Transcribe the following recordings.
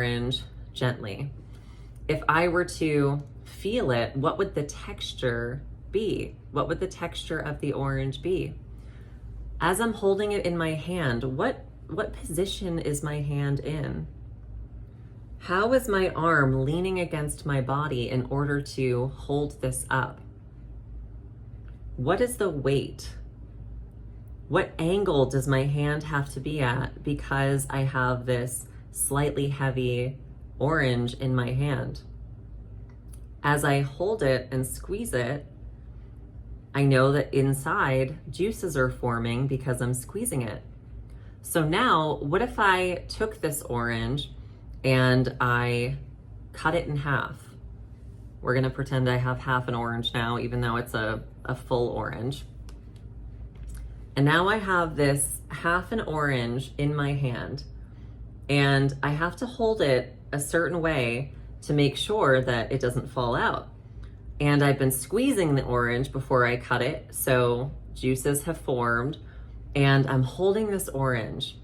orange gently. If I were to feel it, what would the texture be? What would the texture of the orange be? As I'm holding it in my hand, what position is my hand in? How is my arm leaning against my body in order to hold this up? What is the weight? What angle does my hand have to be at because I have this slightly heavy orange in my hand? As I hold it and squeeze it, I know that inside juices are forming because I'm squeezing it. So now, what if I took this orange and I cut it in half? We're gonna pretend I have half an orange now, even though it's a full orange. And now I have this half an orange in my hand, and I have to hold it a certain way to make sure that it doesn't fall out. And I've been squeezing the orange before I cut it, so juices have formed, and I'm holding this orange,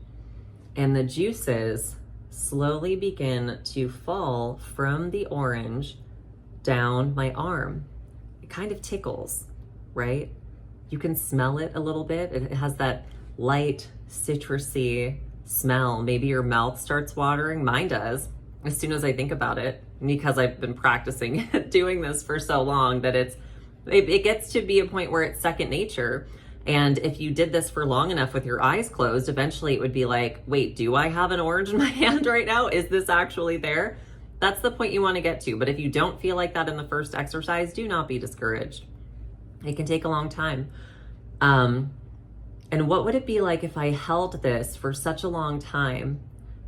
and the juices slowly begin to fall from the orange down my arm. It kind of tickles, right? You can smell it a little bit. It has that light, citrusy smell. Maybe your mouth starts watering. Mine does as soon as I think about it, because I've been practicing doing this for so long that it gets to be a point where it's second nature. And if you did this for long enough with your eyes closed, eventually it would be like, wait, do I have an orange in my hand right now? Is this actually there? That's the point you want to get to. But if you don't feel like that in the first exercise, do not be discouraged. It can take a long time. And what would it be like if I held this for such a long time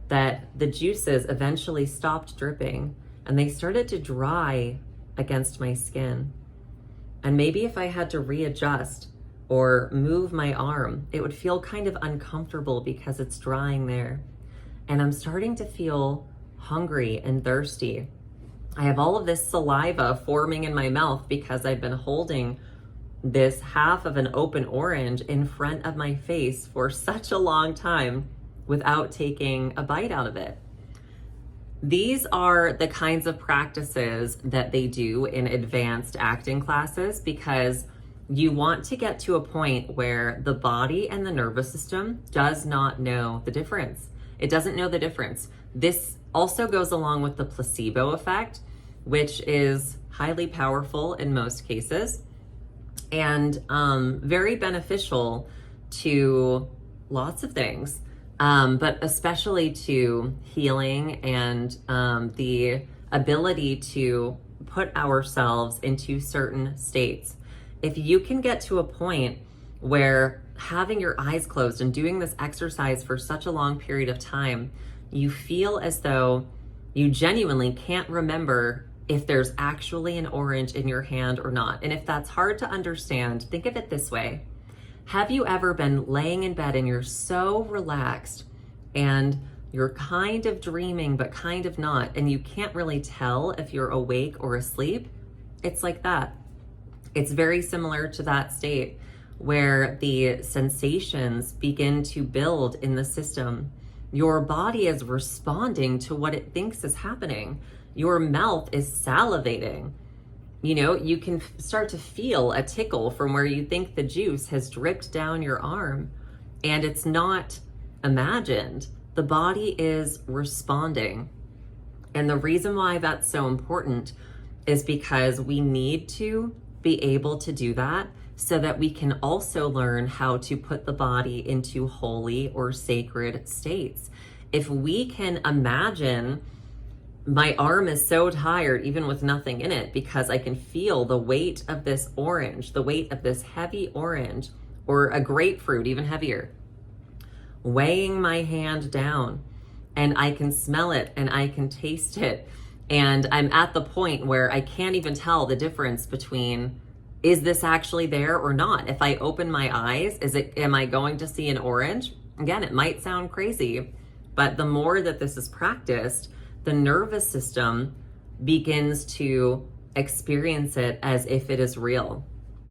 that the juices eventually stopped dripping and they started to dry against my skin? And maybe if I had to readjust or move my arm, it would feel kind of uncomfortable because it's drying there. And I'm starting to feel hungry and thirsty. I have all of this saliva forming in my mouth because I've been holding this half of an open orange in front of my face for such a long time without taking a bite out of it. These are the kinds of practices that they do in advanced acting classes, because you want to get to a point where the body and the nervous system does not know the difference. It doesn't know the difference. This also goes along with the placebo effect, which is highly powerful in most cases and very beneficial to lots of things, but especially to healing and the ability to put ourselves into certain states. If you can get to a point where having your eyes closed and doing this exercise for such a long period of time, you feel as though you genuinely can't remember if there's actually an orange in your hand or not. And if that's hard to understand, think of it this way. Have you ever been laying in bed and you're so relaxed and you're kind of dreaming but kind of not, and you can't really tell if you're awake or asleep? It's like that. It's very similar to that state where the sensations begin to build in the system. Your body is responding to what it thinks is happening. Your mouth is salivating. You know, you can start to feel a tickle from where you think the juice has dripped down your arm, and it's not imagined. The body is responding. And the reason why that's so important is because we need to be able to do that so that we can also learn how to put the body into holy or sacred states. If we can imagine, my arm is so tired even with nothing in it because I can feel the weight of this orange, the weight of this heavy orange, or a grapefruit, even heavier, weighing my hand down, and I can smell it and I can taste it. And I'm at the point where I can't even tell the difference between, is this actually there or not? If I open my eyes, am I going to see an orange? Again, it might sound crazy, but the more that this is practiced, the nervous system begins to experience it as if it is real.